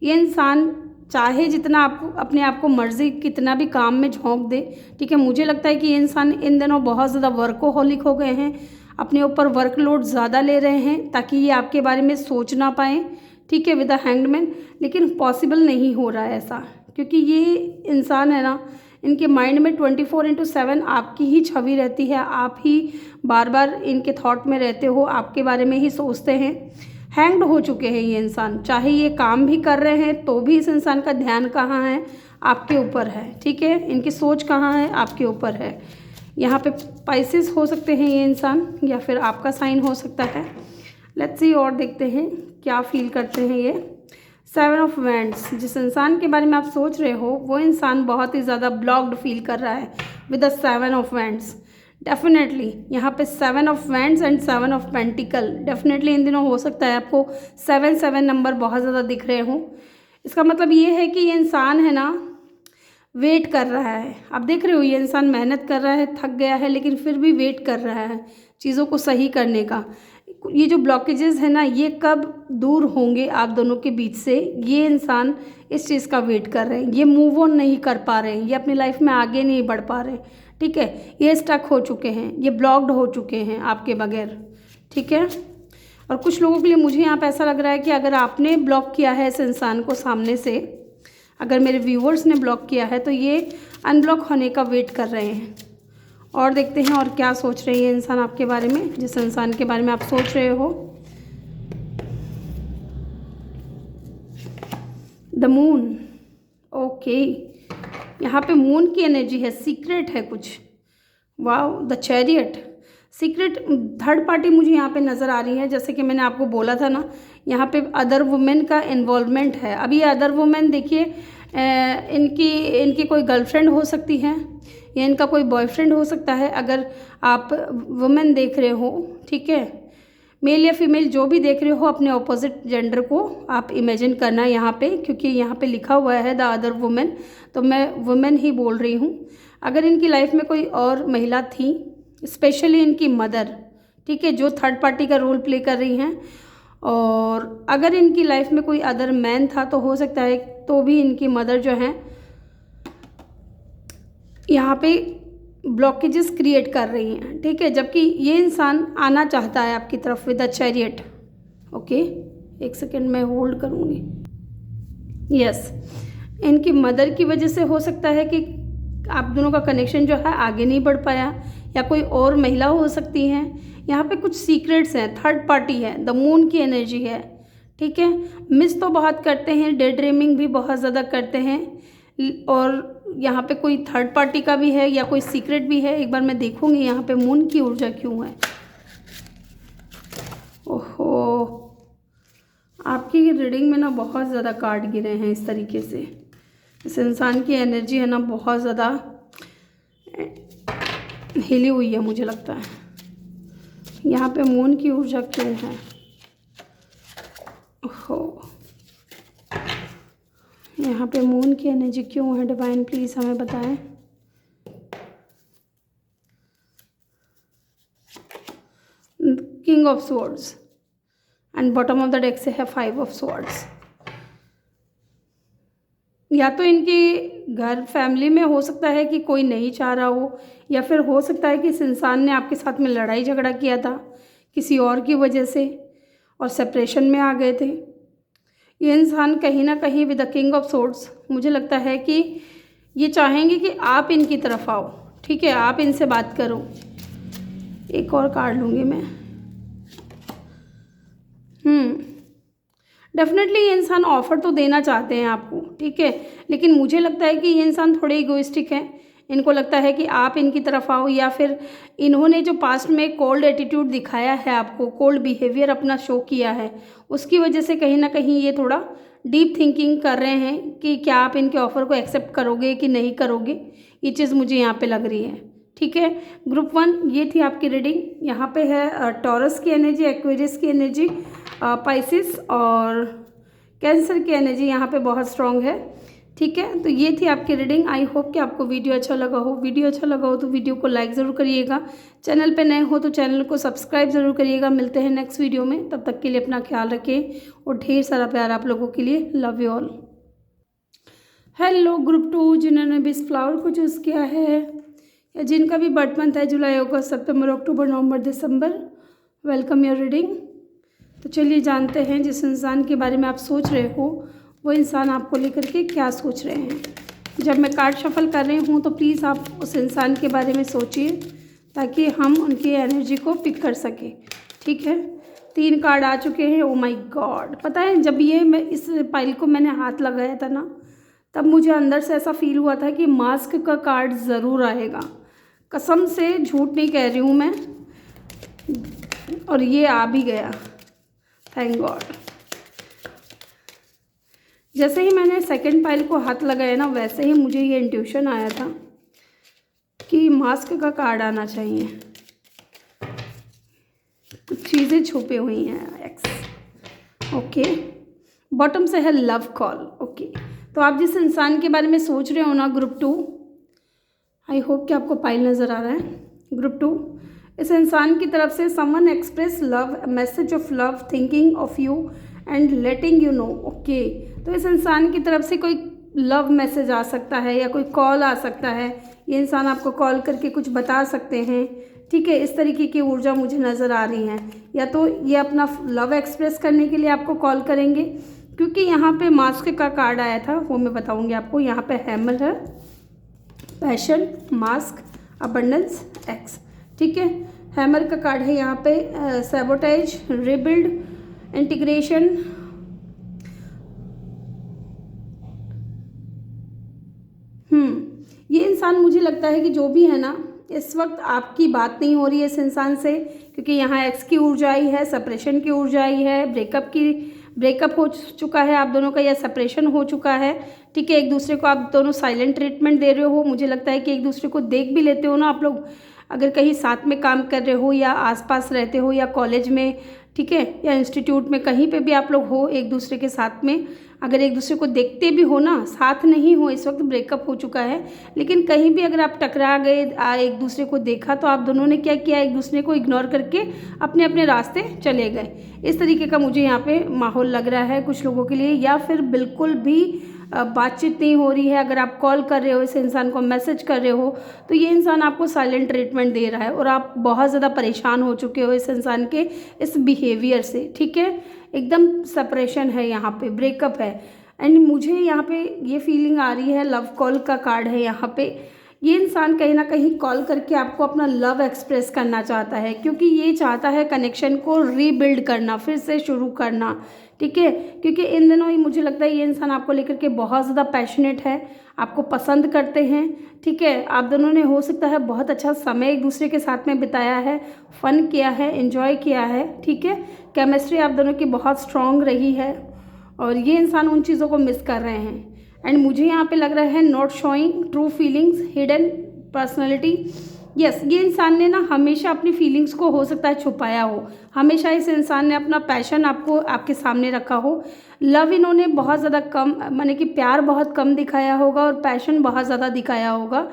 ये इंसान चाहे जितना आपको अपने आप को मर्जी कितना भी काम में झोंक दे, ठीक है, मुझे लगता है कि ये इंसान इन दिनों बहुत ज़्यादा वर्कोहॉलिक हो गए हैं, अपने ऊपर वर्कलोड ज़्यादा ले रहे हैं ताकि ये आपके बारे में सोच ना पाएँ, ठीक है, विद द हैंग्ड मैन। लेकिन पॉसिबल नहीं हो रहा है ऐसा, क्योंकि ये इंसान है ना, इनके माइंड में 24/7 आपकी ही छवि रहती है, आप ही बार बार इनके थॉट में रहते हो, आपके बारे में ही सोचते हैं। हैंग्ड हो चुके हैं ये इंसान, चाहे ये काम भी कर रहे हैं तो भी इस इंसान का ध्यान कहाँ है, आपके ऊपर है, ठीक है। इनकी सोच कहाँ है, आपके ऊपर है। यहाँ पे पाइसेस हो सकते हैं ये इंसान, या फिर आपका साइन हो सकता है। लेट्स सी और देखते हैं क्या फील करते हैं ये। 7 ऑफ वैंड्स, जिस इंसान के बारे में आप सोच रहे हो वो इंसान बहुत ही ज़्यादा ब्लॉक्ड फील कर रहा है with the 7 of wands. Definitely यहाँ पे 7 of wands and 7 of pentacle, definitely in दिनों हो सकता है आपको 7 नंबर बहुत ज़्यादा दिख रहे हों। इसका मतलब ये है कि ये इंसान है ना, वेट कर रहा है। आप देख रहे हो ये इंसान मेहनत कर रहा है, थक गया है, लेकिन फिर भी वेट कर रहा है चीज़ों को सही करने का। ये जो ब्लॉकेजेस है ना, ये कब दूर होंगे आप दोनों के बीच से, ये इंसान इस चीज़ का वेट कर रहे हैं। ये मूव ऑन नहीं कर पा रहे हैं, ये अपनी लाइफ में आगे नहीं बढ़ पा रहे, ठीक है। ये स्टक हो चुके हैं, ये ब्लॉक्ड हो चुके हैं आपके बगैर, ठीक है। और कुछ लोगों के लिए मुझे यहाँ पे ऐसा लग रहा है कि अगर आपने ब्लॉक किया है इस इंसान को सामने से, अगर मेरे व्यूअर्स ने ब्लॉक किया है, तो ये अनब्लॉक होने का वेट कर रहे हैं। और देखते हैं और क्या सोच रहे हैं ये इंसान आपके बारे में, जिस इंसान के बारे में आप सोच रहे हो। द मून, ओके, यहाँ पे मून की एनर्जी है, सीक्रेट है कुछ। Wow, the chariot, secret third party मुझे यहाँ पे नज़र आ रही है। जैसे कि मैंने आपको बोला था ना, यहाँ पे अदर वुमेन का इन्वॉल्वमेंट है। अब ये अदर वुमेन देखिए, इनकी कोई गर्लफ्रेंड हो सकती है या इनका कोई बॉयफ्रेंड हो सकता है। अगर आप वुमेन देख रहे हो, ठीक है, मेल या फीमेल जो भी देख रहे हो, अपने ऑपोजिट जेंडर को आप इमेजिन करना यहाँ पे, क्योंकि यहाँ पे लिखा हुआ है द अदर वुमेन, तो मैं वुमेन ही बोल रही हूँ। अगर इनकी लाइफ में कोई और महिला थी, स्पेशली इनकी मदर, ठीक है, जो थर्ड पार्टी का रोल प्ले कर रही हैं, और अगर इनकी लाइफ में कोई अदर मैन था तो हो सकता है तो भी इनकी मदर जो है यहाँ पे ब्लॉकेजेस क्रिएट कर रही हैं, ठीक है। जबकि ये इंसान आना चाहता है आपकी तरफ विद अ चैरियट। ओके, एक सेकेंड मैं होल्ड करूँगी। यस, इनकी मदर की वजह से हो सकता है कि आप दोनों का कनेक्शन जो है आगे नहीं बढ़ पाया, या कोई और महिला हो सकती है। यहाँ पे कुछ सीक्रेट्स हैं, थर्ड पार्टी है, द मून की एनर्जी है, ठीक है। मिस तो बहुत करते हैं, डे ड्रीमिंग भी बहुत ज़्यादा करते हैं, और यहाँ पे कोई थर्ड पार्टी का भी है या कोई सीक्रेट भी है। एक बार मैं देखूँगी यहाँ पे मून की ऊर्जा क्यों है। ओहो, आपकी रीडिंग में ना बहुत ज़्यादा कार्ड गिरे हैं इस तरीके से। इस इंसान की एनर्जी है ना बहुत ज़्यादा हिली हुई है, मुझे लगता है। यहाँ पे मून की ऊर्जा क्यों है? ओहो, यहाँ पे मून की एनर्जी क्यों है? डिवाइन प्लीज़ हमें बताएं। King of swords and bottom of the deck से है 5 ऑफ स्वॉर्ड्स। या तो इनकी घर फैमिली में हो सकता है कि कोई नहीं चाह रहा हो, या फिर हो सकता है कि इस इंसान ने आपके साथ में लड़ाई झगड़ा किया था किसी और की वजह से और सेपरेशन में आ गए थे। ये इंसान कहीं ना कहीं with the king of swords, मुझे लगता है कि ये चाहेंगे कि आप इनकी तरफ आओ, ठीक है, आप इनसे बात करो। एक और कार्ड लूँगी मैं। डेफिनेटली ये इंसान ऑफ़र तो देना चाहते हैं आपको, ठीक है, लेकिन मुझे लगता है कि ये इंसान थोड़े इगोइस्टिक हैं। इनको लगता है कि आप इनकी तरफ आओ, या फिर इन्होंने जो पास्ट में कोल्ड एटीट्यूड दिखाया है आपको, कोल्ड बिहेवियर अपना शो किया है, उसकी वजह से कहीं ना कहीं ये थोड़ा डीप थिंकिंग कर रहे हैं कि क्या आप इनके ऑफ़र को एक्सेप्ट करोगे कि नहीं करोगे। ये चीज़ मुझे यहाँ पे लग रही है, ठीक है। ग्रुप 1 ये थी आपकी रीडिंग। यहाँ पे है टॉरस की एनर्जी, एक्वेरियस की एनर्जी, पाइसिस और कैंसर की एनर्जी यहाँ पे बहुत स्ट्रॉन्ग है, ठीक है। तो ये थी आपकी रीडिंग। आई होप कि आपको वीडियो अच्छा लगा हो। वीडियो अच्छा लगा हो तो वीडियो को लाइक ज़रूर करिएगा। चैनल पे नए हो तो चैनल को सब्सक्राइब ज़रूर करिएगा। मिलते हैं नेक्स्ट वीडियो में, तब तक के लिए अपना ख्याल रखें और ढेर सारा प्यार आप लोगों के लिए। Love you all. Hello group 2, जिन्होंने भी इस फ्लावर को चूज़ किया है या जिनका भी बर्थ मंथ है जुलाई, अगस्त, सितंबर, अक्टूबर, नवंबर, दिसंबर, वेलकम योर रीडिंग। तो चलिए जानते हैं जिस इंसान के बारे में आप सोच रहे हो वो इंसान आपको लेकर के क्या सोच रहे हैं। जब मैं कार्ड शफल कर रही हूँ तो प्लीज़ आप उस इंसान के बारे में सोचिए ताकि हम उनकी एनर्जी को पिक कर सकें, ठीक है। 3 कार्ड आ चुके हैं। ओ माय गॉड, पता है जब मैं इस पाइल को मैंने हाथ लगाया था ना, तब मुझे अंदर से ऐसा फील हुआ था कि मास्क का कार्ड ज़रूर आएगा। कसम से झूठ नहीं कह रही हूँ मैं, और ये आ भी गया, थैंक गॉड। जैसे ही मैंने सेकंड पाइल को हाथ लगाया ना, वैसे ही मुझे ये इंट्यूशन आया था कि मास्क का कार्ड आना चाहिए। कुछ चीज़ें छुपी हुई हैं एक्स। ओके, बॉटम से है लव कॉल। ओके, तो आप जिस इंसान के बारे में सोच रहे हो ना, ग्रुप 2, आई होप कि आपको पाइल नज़र आ रहा है। ग्रुप 2, इस इंसान की तरफ से someone express love, message of love, thinking of you and letting you know. Okay, तो इस इंसान की तरफ से कोई लव मैसेज आ सकता है या कोई कॉल आ सकता है। ये इंसान आपको कॉल करके कुछ बता सकते हैं, ठीक है। इस तरीके की ऊर्जा मुझे नज़र आ रही है। या तो ये अपना लव एक्सप्रेस करने के लिए आपको कॉल करेंगे, क्योंकि यहाँ पे मास्क का कार्ड आया था, वो मैं बताऊँगी आपको। यहाँ पे हैमर है, पैशन, मास्क, अबंडेंस, एक्स, ठीक है। हैमर का कार्ड है यहाँ पे, सैबोटेज, रिबिल्ड, इंटीग्रेशन, ये इंसान मुझे लगता है कि जो भी है ना, इस वक्त आपकी बात नहीं हो रही है इस इंसान से, क्योंकि यहाँ एक्स की ऊर्जा आई है, सेपरेशन की ऊर्जा आई है, ब्रेकअप हो चुका है आप दोनों का, या सेपरेशन हो चुका है, ठीक है। एक दूसरे को आप दोनों साइलेंट ट्रीटमेंट दे रहे हो। मुझे लगता है कि एक दूसरे को देख भी लेते हो ना आप लोग, अगर कहीं साथ में काम कर रहे हो या आसपास रहते हो या कॉलेज में, ठीक है, या इंस्टीट्यूट में, कहीं पे भी आप लोग हो एक दूसरे के साथ में, अगर एक दूसरे को देखते भी हो ना, साथ नहीं हो, इस वक्त ब्रेकअप हो चुका है, लेकिन कहीं भी अगर आप टकरा गए, एक दूसरे को देखा, तो आप दोनों ने क्या किया, एक दूसरे को इग्नोर करके अपने अपने रास्ते चले गए। इस तरीके का मुझे यहाँ पे माहौल लग रहा है कुछ लोगों के लिए। या फिर बिल्कुल भी बातचीत नहीं हो रही है। अगर आप कॉल कर रहे हो इस इंसान को, मैसेज कर रहे हो, तो ये इंसान आपको साइलेंट ट्रीटमेंट दे रहा है और आप बहुत ज़्यादा परेशान हो चुके हो इस इंसान के इस बिहेवियर से, ठीक है। एकदम सेपरेशन है यहाँ पे, ब्रेकअप है। एंड मुझे यहाँ पे ये फीलिंग आ रही है, लव कॉल का कार्ड है यहाँ पे। ये इंसान कहीं ना कहीं कॉल करके आपको अपना लव एक्सप्रेस करना चाहता है, क्योंकि ये चाहता है कनेक्शन को रीबिल्ड करना, फिर से शुरू करना, ठीक है। क्योंकि इन दिनों ही मुझे लगता है ये इंसान आपको लेकर के बहुत ज़्यादा पैशनेट है, आपको पसंद करते हैं, ठीक है। आप दोनों ने हो सकता है बहुत अच्छा समय एक दूसरे के साथ में बिताया है, फ़न किया है, एंजॉय किया है, ठीक है। केमिस्ट्री आप दोनों की बहुत स्ट्रॉन्ग रही है और ये इंसान उन चीज़ों को मिस कर रहे हैं। एंड मुझे यहाँ पे लग रहा है not showing true feelings, hidden personality. Yes, ये इंसान ने ना हमेशा अपनी फीलिंग्स को हो सकता है छुपाया हो, हमेशा इस इंसान ने अपना पैशन आपके सामने रखा हो। लव इन्होंने बहुत ज़्यादा कम, माने कि प्यार बहुत कम दिखाया होगा और पैशन बहुत ज़्यादा दिखाया होगा,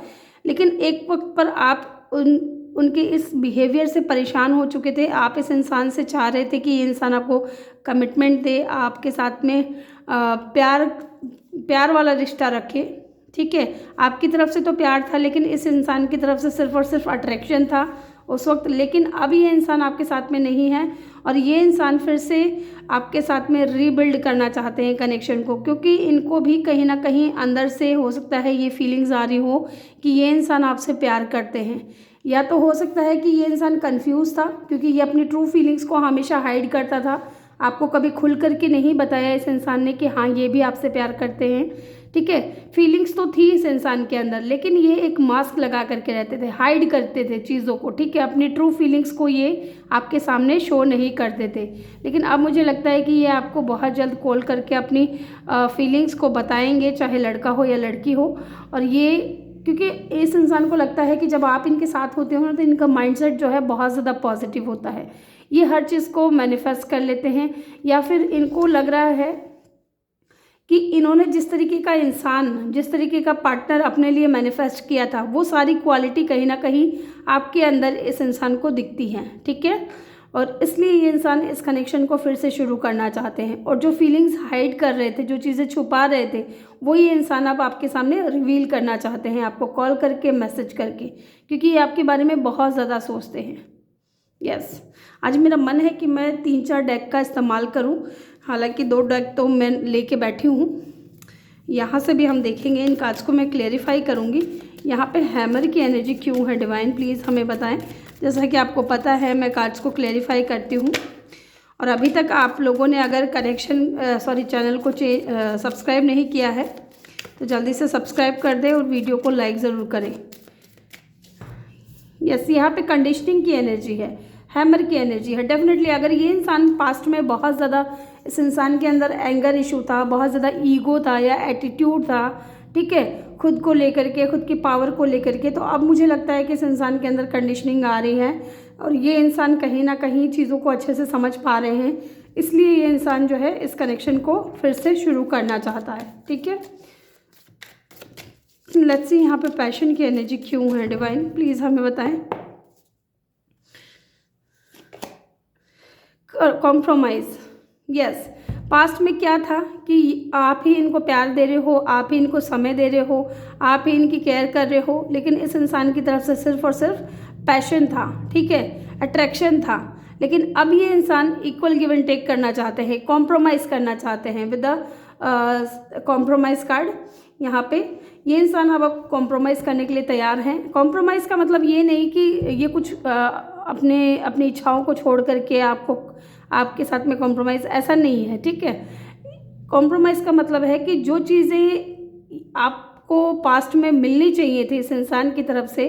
लेकिन एक वक्त पर आप उनके इस बिहेवियर से परेशान हो चुके थे। आप इस इंसान से चाह रहे थे कि ये इंसान आपको कमिटमेंट दे, आपके साथ में प्यार वाला रिश्ता रखे, ठीक है। आपकी तरफ से तो प्यार था, लेकिन इस इंसान की तरफ से सिर्फ और सिर्फ अट्रैक्शन था उस वक्त। लेकिन अब ये इंसान आपके साथ में नहीं है और ये इंसान फिर से आपके साथ में रीबिल्ड करना चाहते हैं कनेक्शन को, क्योंकि इनको भी कहीं ना कहीं अंदर से हो सकता है ये फीलिंग्स आ रही हो कि ये इंसान आपसे प्यार करते हैं। या तो हो सकता है कि ये इंसान कंफ्यूज था, क्योंकि ये अपनी ट्रू फीलिंग्स को हमेशा हाइड करता था, आपको कभी खुल करके नहीं बताया इस इंसान ने कि हाँ ये भी आपसे प्यार करते हैं, ठीक है। फीलिंग्स तो थी इस इंसान के अंदर, लेकिन ये एक मास्क लगा करके रहते थे, हाइड करते थे चीज़ों को, ठीक है। अपनी ट्रू फीलिंग्स को ये आपके सामने शो नहीं करते थे। लेकिन अब मुझे लगता है कि ये आपको बहुत जल्द कॉल करके अपनी फीलिंग्स को बताएंगे, चाहे लड़का हो या लड़की हो। और ये क्योंकि इस इंसान को लगता है कि जब आप इनके साथ होते हो ना, तो इनका माइंडसेट जो है बहुत ज़्यादा पॉजिटिव होता है, ये हर चीज़ को मैनिफेस्ट कर लेते हैं। या फिर इनको लग रहा है कि इन्होंने जिस तरीके का इंसान, जिस तरीके का पार्टनर अपने लिए मैनिफेस्ट किया था, वो सारी क्वालिटी कहीं ना कहीं आपके अंदर इस इंसान को दिखती है, ठीक है। और इसलिए ये इंसान इस कनेक्शन को फिर से शुरू करना चाहते हैं। और जो फीलिंग्स हाइड कर रहे थे, जो चीज़ें छुपा रहे थे, वो ये इंसान अब आपके सामने रिवील करना चाहते हैं, आपको कॉल करके, मैसेज करके, क्योंकि ये आपके बारे में बहुत ज़्यादा सोचते हैं। यस, आज मेरा मन है कि मैं 3-4 डेक का इस्तेमाल करूं, हालांकि 2 डेक तो मैं लेके बैठी हूं। यहाँ से भी हम देखेंगे, इन कार्ड्स को मैं क्लेरिफाई करूँगी। यहाँ पे हैमर की एनर्जी क्यों है डिवाइन, प्लीज़ हमें बताएं। जैसा कि आपको पता है मैं कार्ड्स को क्लेरिफाई करती हूँ, और अभी तक आप लोगों ने अगर चैनल को सब्सक्राइब नहीं किया है तो जल्दी से सब्सक्राइब कर दें और वीडियो को लाइक ज़रूर करें। यस, यहाँ पे कंडीशनिंग की एनर्जी है, हैमर की एनर्जी है। डेफिनेटली अगर ये इंसान पास्ट में बहुत ज़्यादा, इस इंसान के अंदर एंगर इशू था, बहुत ज़्यादा ईगो था या एटीट्यूड था, ठीक है, खुद को लेकर के, खुद की पावर को लेकर के, तो अब मुझे लगता है कि इस इंसान के अंदर कंडीशनिंग आ रही है और ये इंसान कहीं ना कहीं चीज़ों को अच्छे से समझ पा रहे हैं, इसलिए ये इंसान जो है इस कनेक्शन को फिर से शुरू करना चाहता है। ठीक है, लेट्स सी यहाँ पे पैशन की एनर्जी क्यों है डिवाइन, प्लीज़ हमें बताएं। कॉम्प्रोमाइज़, यस, पास्ट में क्या था कि आप ही इनको प्यार दे रहे हो, आप ही इनको समय दे रहे हो, आप ही इनकी केयर कर रहे हो, लेकिन इस इंसान की तरफ से सिर्फ और सिर्फ पैशन था, ठीक है, अट्रैक्शन था। लेकिन अब ये इंसान इक्वल गिव एंड टेक करना चाहते हैं, कॉम्प्रोमाइज़ करना चाहते हैं विद द कॉम्प्रोमाइज़ कार्ड। यहाँ पे ये इंसान अब कॉम्प्रोमाइज़ करने के लिए तैयार हैं। कॉम्प्रोमाइज़ का मतलब ये नहीं कि ये कुछ अपनी इच्छाओं को छोड़ करके आपके साथ में कॉम्प्रोमाइज़, ऐसा नहीं है। ठीक है, कॉम्प्रोमाइज़ का मतलब है कि जो चीज़ें आपको पास्ट में मिलनी चाहिए थी इस इंसान की तरफ से,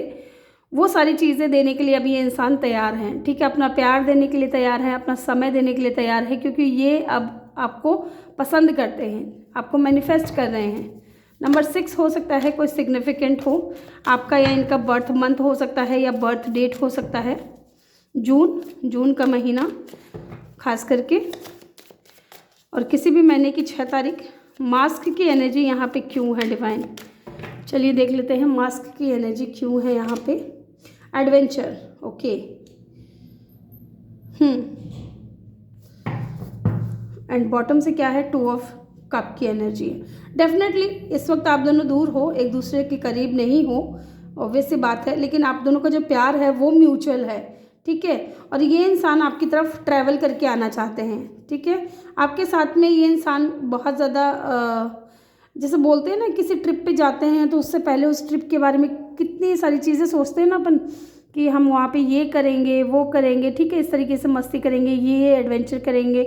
वो सारी चीज़ें देने के लिए अभी ये इंसान तैयार हैं। ठीक है, अपना प्यार देने के लिए तैयार है, अपना समय देने के लिए तैयार है, क्योंकि ये अब आपको पसंद करते हैं, आपको मैनिफेस्ट कर रहे हैं। नंबर 6 हो सकता है कोई सिग्निफिकेंट हो आपका, या इनका बर्थ मंथ हो सकता है या बर्थ डेट हो सकता है। जून का महीना खास करके, और किसी भी महीने की 6 तारीख। मास्क की एनर्जी यहाँ पे क्यों है डिवाइन, चलिए देख लेते हैं मास्क की एनर्जी क्यों है यहाँ पे। एडवेंचर, ओके, एंड बॉटम से क्या है, 2 ऑफ कप की एनर्जी है। डेफिनेटली इस वक्त आप दोनों दूर हो, एक दूसरे के करीब नहीं हो, ऑब्वियस सी बात है, लेकिन आप दोनों का जो प्यार है वो म्यूचुअल है। ठीक है, और ये इंसान आपकी तरफ ट्रैवल करके आना चाहते हैं। ठीक है, आपके साथ में ये इंसान बहुत ज़्यादा जैसे बोलते हैं ना, किसी ट्रिप पे जाते हैं तो उससे पहले उस ट्रिप के बारे में कितनी सारी चीज़ें सोचते हैं ना अपन, कि हम वहाँ पे ये करेंगे, वो करेंगे, ठीक है, इस तरीके से मस्ती करेंगे, ये एडवेंचर करेंगे।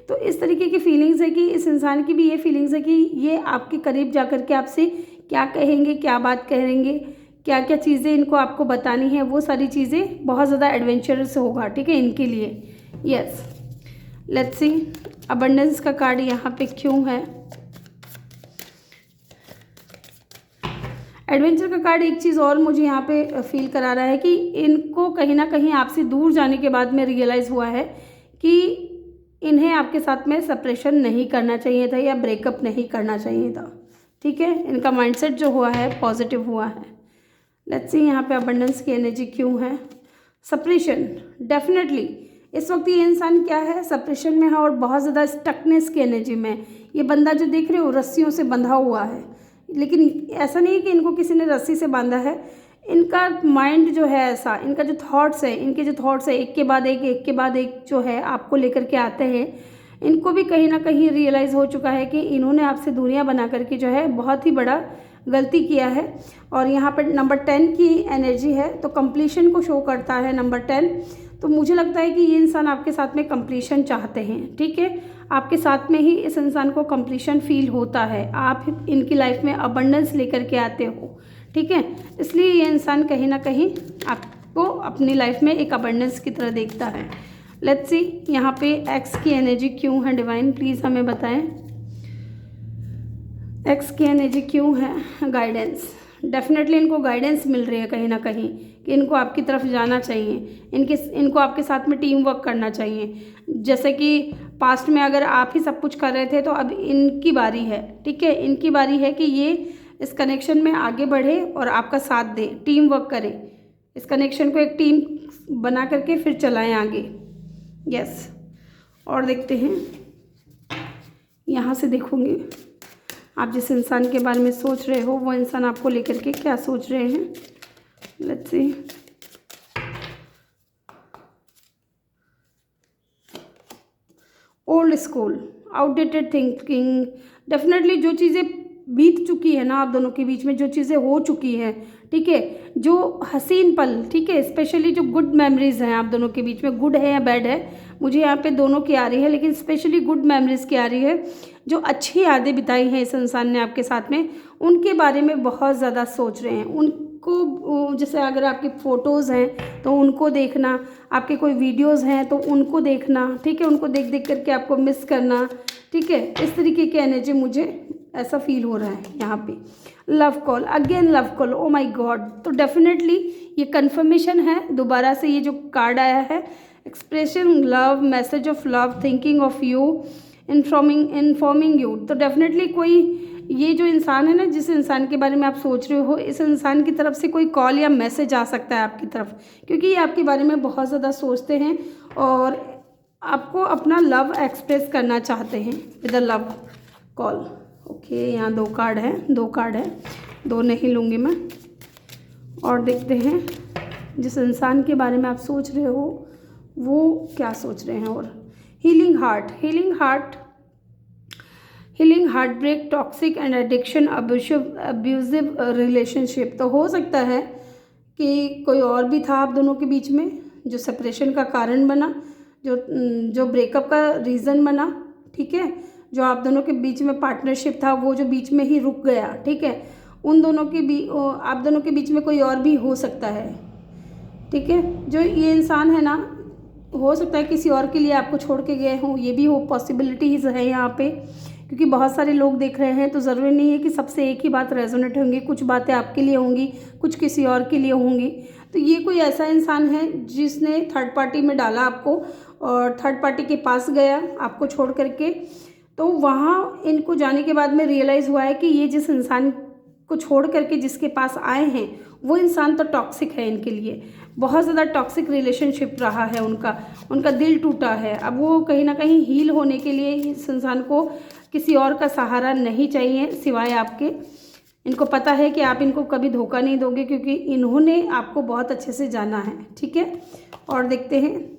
तो इस तरीके की फीलिंग्स है कि इस इंसान की भी ये फीलिंग्स है कि ये आपके करीब जा कर के आपसे क्या कहेंगे, क्या बात करेंगे, क्या क्या चीज़ें इनको आपको बतानी है, वो सारी चीज़ें बहुत ज़्यादा एडवेंचरस होगा। ठीक है, इनके लिए। यस, लेट्स सी अबंडेंस का कार्ड यहाँ पे क्यों है। एडवेंचर का कार्ड एक चीज़ और मुझे यहाँ पे फील करा रहा है कि इनको कहीं ना कहीं आपसे दूर जाने के बाद में रियलाइज़ हुआ है कि इन्हें आपके साथ में सेपरेशन नहीं करना चाहिए था या ब्रेकअप नहीं करना चाहिए था। ठीक है, इनका माइंडसेट जो हुआ है पॉजिटिव हुआ है। लेट्स सी यहाँ पे अबंडेंस की एनर्जी क्यों है। सेपरेशन, डेफिनेटली इस वक्त ये इंसान क्या है, सेपरेशन में है और बहुत ज़्यादा स्टकनेस की एनर्जी में। ये बंदा जो देख रहे हो रस्सियों से बंधा हुआ है, लेकिन ऐसा नहीं कि इनको किसी ने रस्सी से बांधा है। इनका माइंड जो है ऐसा, इनका जो थॉट्स है, इनके जो थॉट्स है एक के बाद एक जो है आपको लेकर के आते हैं। इनको भी कहीं ना कहीं रियलाइज़ हो चुका है कि इन्होंने आपसे दूरियां बना करके जो है बहुत ही बड़ा गलती किया है। और यहाँ पर नंबर 10 की एनर्जी है, तो कंप्लीशन को शो करता है नंबर 10। तो मुझे लगता है कि ये इंसान आपके साथ में कंप्लीशन चाहते हैं। ठीक है, आपके साथ में ही इस इंसान को कंप्लीशन फील होता है, आप इनकी लाइफ में अबंडेंस लेकर के आते हो। ठीक है, इसलिए ये इंसान कहीं ना कहीं आपको अपनी लाइफ में एक अबंडेंस की तरह देखता है। लेट्स सी यहाँ पे एक्स की एनर्जी क्यों है डिवाइन, प्लीज़ हमें बताएं। एक्स की एनर्जी क्यों है। गाइडेंस, डेफिनेटली इनको गाइडेंस मिल रही है कहीं ना कहीं कि इनको आपकी तरफ जाना चाहिए, इनको आपके साथ में टीम वर्क करना चाहिए। जैसे कि पास्ट में अगर आप ही सब कुछ कर रहे थे तो अब इनकी बारी है। ठीक है, इनकी बारी है कि ये इस कनेक्शन में आगे बढ़े और आपका साथ दे, टीम वर्क करें, इस कनेक्शन को एक टीम बना करके फिर चलाएं आगे। यस, और देखते हैं यहाँ से देखूँगी आप जिस इंसान के बारे में सोच रहे हो वो इंसान आपको लेकर के क्या सोच रहे हैं। Let's see, old school, outdated thinking. Definitely जो चीज़ें बीत चुकी है ना आप दोनों के बीच में, जो चीज़ें हो चुकी हैं, ठीक है, जो हसीन पल, ठीक है, स्पेशली जो गुड मेमोरीज़ हैं आप दोनों के बीच में, गुड है या बैड है, मुझे यहाँ पे दोनों की आ रही है, लेकिन स्पेशली गुड मेमोरीज़ की आ रही है। जो अच्छी यादें बिताई हैं इस इंसान ने आपके साथ में, उनके बारे में बहुत ज़्यादा सोच रहे हैं। उनको जैसे अगर आपकी फ़ोटोज़ हैं तो उनको देखना, आपके कोई वीडियोज़ हैं तो उनको देखना, ठीक है, उनको देख देख करके आपको मिस करना, ठीक है, इस तरीके की एनर्जी मुझे ऐसा फील हो रहा है यहाँ पे। Love call, again love call, oh my God. तो डेफिनेटली ये कंफर्मेशन है, दोबारा से ये जो कार्ड आया है, expressing love, message of love, thinking of you, informing you. तो डेफिनेटली कोई ये जो इंसान है ना, जिस इंसान के बारे में आप सोच रहे हो, इस इंसान की तरफ से कोई कॉल या मैसेज आ सकता है आपकी तरफ, क्योंकि ये आपके बारे में बहुत ज़्यादा सोचते हैं और आपको अपना लव एक्सप्रेस करना चाहते हैं with a love call. Okay, यहाँ दो कार्ड है, दो नहीं लूँगी मैं। और देखते हैं जिस इंसान के बारे में आप सोच रहे हो वो क्या सोच रहे हैं। और healing heartbreak, toxic and addiction, abusive relationship. तो हो सकता है कि कोई और भी था आप दोनों के बीच में जो सेपरेशन का कारण बना, जो ब्रेकअप का रीज़न बना, ठीक है, जो आप दोनों के बीच में पार्टनरशिप था वो जो बीच में ही रुक गया, ठीक है, उन दोनों के आप दोनों के बीच में कोई और भी हो सकता है, ठीक है। जो ये इंसान है ना, हो सकता है किसी और के लिए आपको छोड़ के गए हों, ये भी हो पॉसिबिलिटीज़ है यहाँ पे, क्योंकि बहुत सारे लोग देख रहे हैं, तो ज़रूरी नहीं है कि सबसे एक ही बात रेजोनेट होंगी, कुछ बातें आपके लिए होंगी, कुछ किसी और के लिए होंगी। तो ये कोई ऐसा इंसान है जिसने थर्ड पार्टी में डाला आपको और थर्ड पार्टी के पास गया आपको छोड़ करके। तो वहाँ इनको जाने के बाद में रियलाइज़ हुआ है कि ये जिस इंसान को छोड़ करके जिसके पास आए हैं वो इंसान तो टॉक्सिक है इनके लिए, बहुत ज़्यादा टॉक्सिक रिलेशनशिप रहा है उनका दिल टूटा है। अब वो कहीं ना कहीं हील होने के लिए इस इंसान को किसी और का सहारा नहीं चाहिए सिवाय आपके। इनको पता है कि आप इनको कभी धोखा नहीं दोगे, क्योंकि इन्होंने आपको बहुत अच्छे से जाना है, ठीक है। और देखते हैं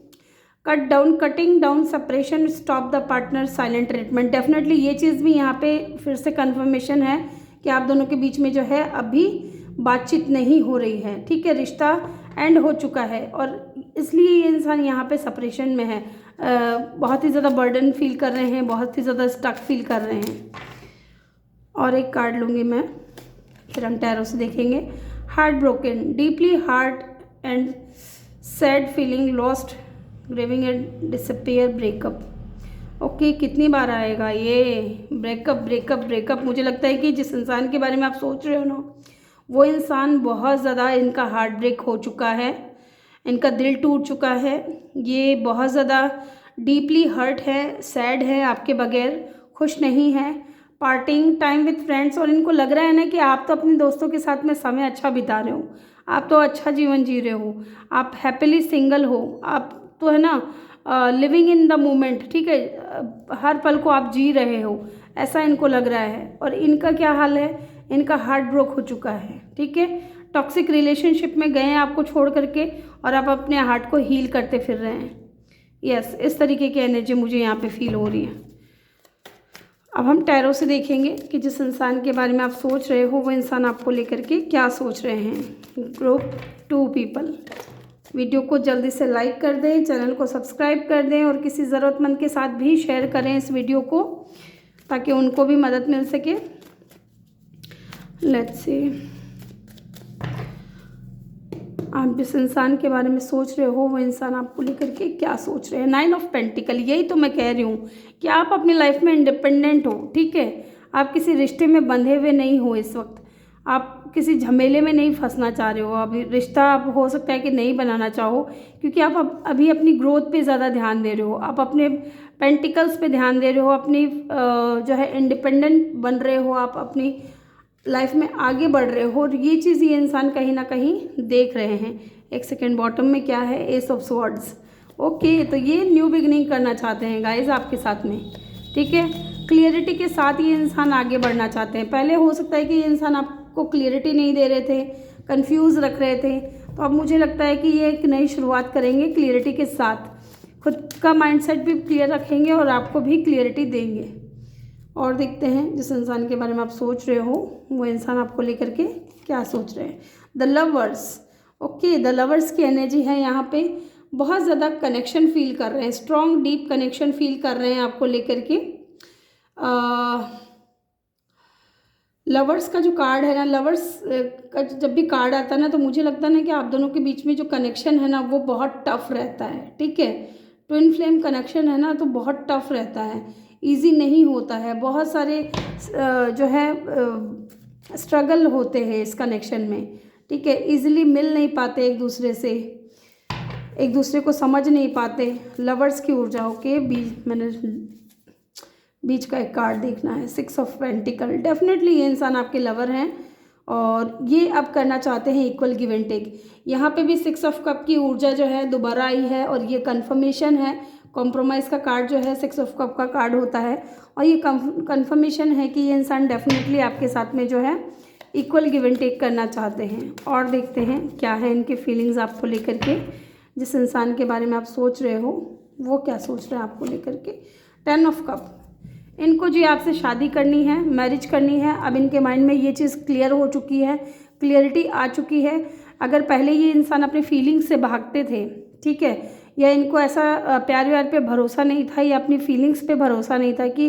cutting down separation, stop the partner, silent treatment. Definitely ये चीज़ भी यहाँ पे फिर से कंफर्मेशन है कि आप दोनों के बीच में जो है अभी बातचीत नहीं हो रही है, ठीक है, रिश्ता एंड हो चुका है और इसलिए ये इंसान यहाँ पे सेपरेशन में है। बहुत ही ज़्यादा बर्डन फील कर रहे हैं, बहुत ही ज़्यादा स्टक फील कर रहे हैं। और एक कार्ड लूँगी मैं, फिर हम टैरो से देखेंगे। Heart broken, deeply hurt and sad feeling, lost, grieving and disappear, breakup. Okay, कितनी बार आएगा ये ब्रेकअप। मुझे लगता है कि जिस इंसान के बारे में आप सोच रहे हो ना, वो इंसान बहुत ज़्यादा इनका हार्ट ब्रेक हो चुका है, इनका दिल टूट चुका है, ये बहुत ज़्यादा डीपली हर्ट है, सैड है, आपके बगैर खुश नहीं है। पार्टिंग टाइम विथ फ्रेंड्स, और इनको लग रहा है ना कि आप तो अपने दोस्तों के साथ में समय अच्छा बिता रहे हो, आप तो अच्छा जीवन जी रहे हो, आप हैप्पीली सिंगल हो, आप तो है ना लिविंग इन द मोमेंट, ठीक है, हर पल को आप जी रहे हो, ऐसा इनको लग रहा है। और इनका क्या हाल है, इनका हार्ट ब्रोक हो चुका है, ठीक है, टॉक्सिक रिलेशनशिप में गए हैं आपको छोड़ करके और आप अपने हार्ट को हील करते फिर रहे हैं। यस, इस तरीके की एनर्जी मुझे यहाँ पे फील हो रही है। अब हम टैरो से देखेंगे कि जिस इंसान के बारे में आप सोच रहे हो वो इंसान आपको लेकर के क्या सोच रहे हैं। ग्रुप 2 पीपल, वीडियो को जल्दी से लाइक कर दें, चैनल को सब्सक्राइब कर दें और किसी ज़रूरतमंद के साथ भी शेयर करें इस वीडियो को, ताकि उनको भी मदद मिल सके। लेट्स सी, आप जिस इंसान के बारे में सोच रहे हो वो इंसान आपको लेकर के क्या सोच रहे हैं। 9 ऑफ पेंटिकल, यही तो मैं कह रही हूँ कि आप अपनी लाइफ में इंडिपेंडेंट हो, ठीक है, आप किसी रिश्ते में बंधे हुए नहीं हो इस वक्त, आप किसी झमेले में नहीं फंसना चाह रहे हो। अभी रिश्ता आप हो सकता है कि नहीं बनाना चाहो, क्योंकि आप अभी अपनी ग्रोथ पे ज़्यादा ध्यान दे रहे हो, आप अपने पेंटिकल्स पे ध्यान दे रहे हो, अपनी जो है इंडिपेंडेंट बन रहे हो, आप अपनी लाइफ में आगे बढ़ रहे हो। और ये चीज़ ये इंसान कहीं ना कहीं देख रहे हैं। एक सेकेंड, बॉटम में क्या है, एस ऑफ स्वॉर्ड्स। ओके, तो ये न्यू बिगनिंग करना चाहते हैं गाइज आपके साथ में, ठीक है, क्लियरिटी के साथ ये इंसान आगे बढ़ना चाहते हैं। पहले हो सकता है कि ये इंसान आपको क्लियरिटी नहीं दे रहे थे, कंफ्यूज रख रहे थे, तो अब मुझे लगता है कि ये एक नई शुरुआत करेंगे क्लियरिटी के साथ, खुद का माइंडसेट भी क्लियर रखेंगे और आपको भी क्लियरिटी देंगे। और देखते हैं जिस इंसान के बारे में आप सोच रहे हो वो इंसान आपको लेकर के क्या सोच रहे हैं। The lovers, okay, the lovers की एनर्जी है यहाँ पे। बहुत ज़्यादा कनेक्शन फील कर रहे हैं, स्ट्रॉन्ग डीप कनेक्शन फील कर रहे हैं आपको लेकर के। लवर्स का जो कार्ड है ना, लवर्स का जब भी कार्ड आता है ना तो मुझे लगता है ना कि आप दोनों के बीच में जो कनेक्शन है ना वो बहुत टफ रहता है, ठीक है। ट्विन फ्लेम कनेक्शन है ना तो बहुत टफ रहता है, इजी नहीं होता है, बहुत सारे जो है स्ट्रगल होते हैं इस कनेक्शन में, ठीक है। इजीली मिल नहीं पाते एक दूसरे से, एक दूसरे को समझ नहीं पाते। लवर्स की ऊर्जा, ओके, बीच का एक कार्ड देखना है, 6 ऑफ पेंटिकल। डेफिनेटली ये इंसान आपके लवर हैं और ये अब करना चाहते हैं इक्वल गिव एंड टेक। यहाँ पे भी 6 ऑफ कप की ऊर्जा जो है दोबारा आई है और ये कन्फर्मेशन है। कॉम्प्रोमाइज़ का कार्ड जो है 6 ऑफ कप का कार्ड होता है और ये कन्फर्मेशन है कि ये इंसान डेफिनेटली आपके साथ में जो है इक्वल गिव एंड टेक करना चाहते हैं। और देखते हैं क्या है इनके फीलिंग्स आपको लेकर के। जिस इंसान के बारे में आप सोच रहे हो वो क्या सोच रहे हैं आपको लेकर के। 10 ऑफ कप, इनको जी आपसे शादी करनी है, मैरिज करनी है। अब इनके माइंड में ये चीज़ क्लियर हो चुकी है, क्लियरिटी आ चुकी है। अगर पहले ये इंसान अपने फीलिंग्स से भागते थे, ठीक है, या इनको ऐसा प्यार व्यार पे भरोसा नहीं था या अपनी फीलिंग्स पे भरोसा नहीं था कि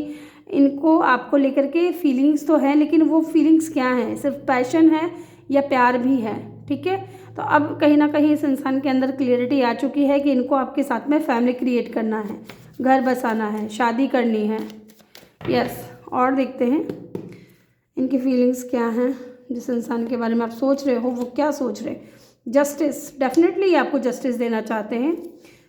इनको आपको लेकर के फीलिंग्स तो हैं लेकिन वो फीलिंग्स क्या हैं, सिर्फ पैशन है या प्यार भी है, ठीक है। तो अब कहीं ना कहीं इस इंसान के अंदर क्लियरिटी आ चुकी है कि इनको आपके साथ में फैमिली क्रिएट करना है, घर बसाना है, शादी करनी है, यस। और देखते हैं इनकी फीलिंग्स क्या हैं, जिस इंसान के बारे में आप सोच रहे हो वो क्या सोच रहे हैं। जस्टिस, डेफिनेटली आपको जस्टिस देना चाहते हैं,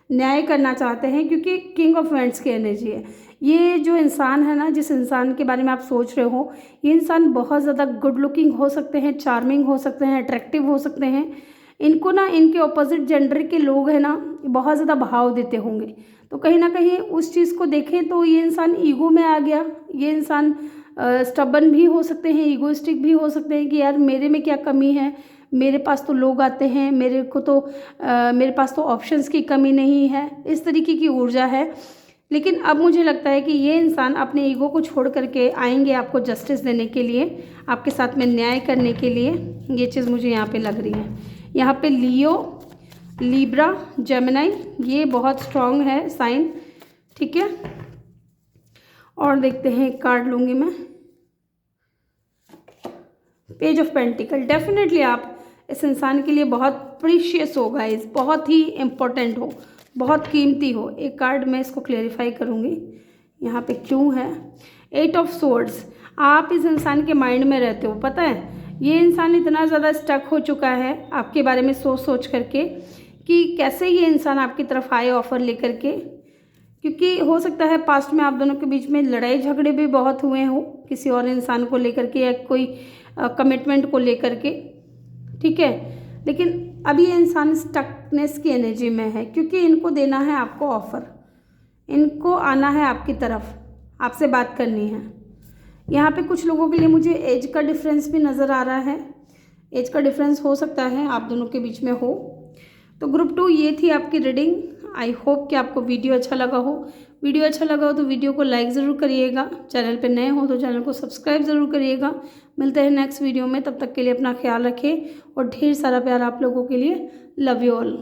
न्याय करना चाहते हैं क्योंकि किंग ऑफ वैंड्स की एनर्जी है। ये जो इंसान है ना, जिस इंसान के बारे में आप सोच रहे हो, ये इंसान बहुत ज़्यादा गुड लुकिंग हो सकते हैं, चार्मिंग हो सकते हैं, अट्रैक्टिव हो सकते हैं। इनको ना इनके ऑपोजिट जेंडर के लोग हैं ना बहुत ज़्यादा भाव देते होंगे, तो कहीं ना कहीं उस चीज़ को देखें तो ये इंसान ईगो में आ गया। ये इंसान स्टबन भी हो सकते हैं, ईगोइस्टिक भी हो सकते हैं कि यार मेरे में क्या कमी है, मेरे पास तो लोग आते हैं, मेरे पास तो ऑप्शंस की कमी नहीं है, इस तरीके की ऊर्जा है। लेकिन अब मुझे लगता है कि ये इंसान अपने ईगो को छोड़ करके आएंगे आपको जस्टिस देने के लिए, आपके साथ में न्याय करने के लिए। ये चीज़ मुझे यहाँ पे लग रही है। यहाँ पे लियो, लिब्रा, जेमिनी, ये बहुत स्ट्रॉन्ग है साइन, ठीक है। और देखते हैं एक कार्ड लूँगी मैं, पेज ऑफ पेंटिकल। डेफिनेटली आप इस इंसान के लिए बहुत प्रीशियस हो गाइस, बहुत ही इम्पोर्टेंट हो, बहुत कीमती हो। एक कार्ड मैं इसको क्लेरिफाई करूँगी यहाँ पे क्यों है। 8 ऑफ सोर्ड्स, आप इस इंसान के माइंड में रहते हो, पता है ये इंसान इतना ज़्यादा स्टक हो चुका है आपके बारे में सोच सोच करके कि कैसे ये इंसान आपकी तरफ आए ऑफ़र लेकर के, क्योंकि हो सकता है पास्ट में आप दोनों के बीच में लड़ाई झगड़े भी बहुत हुए हो किसी और इंसान को लेकर के या कोई कमिटमेंट को लेकर के, ठीक है। लेकिन अभी ये इंसान स्टकनेस की एनर्जी में है क्योंकि इनको देना है आपको ऑफ़र, इनको आना है आपकी तरफ, आपसे बात करनी है। यहाँ पे कुछ लोगों के लिए मुझे एज का डिफरेंस भी नज़र आ रहा है, एज का डिफरेंस हो सकता है आप दोनों के बीच में हो। तो ग्रुप 2 ये थी आपकी रीडिंग। आई होप कि आपको वीडियो अच्छा लगा हो। वीडियो अच्छा लगा हो तो वीडियो को लाइक ज़रूर करिएगा, चैनल पे नए हो तो चैनल को सब्सक्राइब ज़रूर करिएगा। मिलते हैं नेक्स्ट वीडियो में, तब तक के लिए अपना ख्याल रखें और ढेर सारा प्यार आप लोगों के लिए। Love you all.